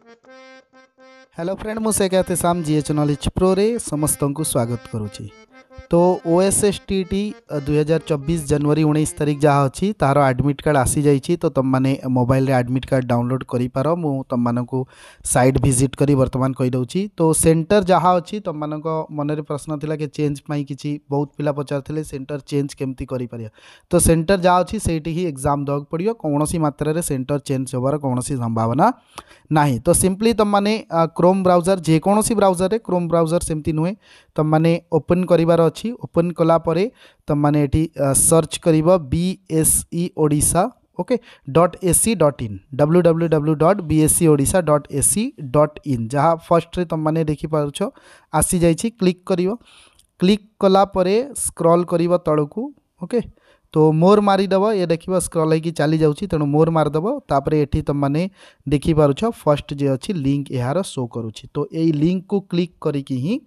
Hello friend मुझे कहते साम जीएच नॉलेज प्रो रे समस्त को स्वागत करुच्ची। तो OSSTT 2024 जनवरी 19 तारीख जहाँ अच्छी तार एडमिट कार्ड आसी जाइए। तो तुम मैंने मोबाइल रे एडमिट कार्ड डाउनलोड कर पार। मु तुम मानक साइट विजिट करी वर्तमान कहीदे। तो सेंटर जहाँ अच्छी तुम मान मन प्रश्न थिला कि चेंज पाई किसी बहुत पिला पचार सेंटर चेंज केमती करि परिया। तो सेंटर जहाँ अच्छी सेठी ही एग्जाम दवाक पड़ो। कौन सी मात्रा सेंटर चेंज होबार कौन संभावना नहीं। तो सिंपली तुम मैंने क्रोम ब्राउजर जेकोसी ब्राउजर रे क्रोम ब्राउजर सेमती नुहे तुम मैंने ओपन करार अच्छी। ओपन कलापर तुम मैंने सर्च कर BSE Odisha okay .ac.in www.bsceodisha.ac.in जहाँ फर्स्ट रे तुम मैंने देखिपार आसी जाइए। क्लिक कर क्लिक कलापर स्क्रॉल कर तलू ओके। तो मोर मारिदेव ये देखिए स्क्रॉल होगी चली जाऊँगी तेणु मोर मारिदेव। तापर ये तुम मैंने देखिपार फर्स्ट जे अच्छी लिंक यार शो करुच्ची। तो यही लिंक को क्लिक करके ही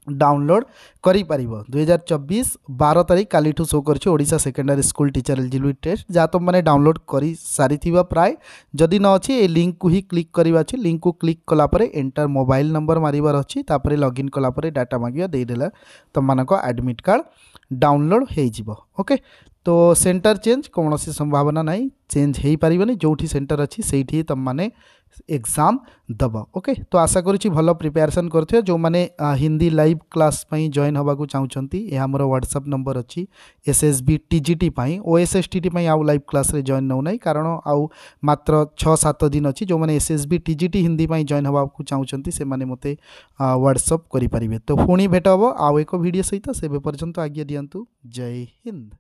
डाउनलोड करि परिबो। 2024 12 तारीख काली शो कर Odisha secondary school teacher eligibility test जहाँ तुम मैंने डाउनलोड कर सारी प्राय जदि न अच्छी ये लिंक को ही क्लिक करवा अच्छे। लिंक को क्लिक कलापर एंटर मोबाइल नंबर मारिबार अच्छी। तापर लॉगिन कलापर डाटा मांगे देदेला तुम मानक एडमिट कार्ड डाउनलोड हो ओके। तो सेंटर चेंज कौन सी संभावना नहीं चेंज हो पारनी। जो सेंटर अच्छी से तुम मैंने एग्जाम दब ओके। तो आशा करुच्ची भल प्रिपेरेसन कर जो मैंने हिंदी लाइव क्लास जॉइन होगा चाहते यह मोर व्हाट्सएप नंबर अच्छी SSB TGT OSSTT आउ लाइव क्लास रे जॉइन नौ ना कारण आउ मात्र 6-7 दिन अच्छी। जो मैंने SSB TGT हिंदी जॉइन होगा चाहते से मैंने मते व्हाट्सएप करें। तो पुणी भेट हम आउ एक वीडियो सहित से पर्यंत आज्ञा दिंतु। जय हिंद।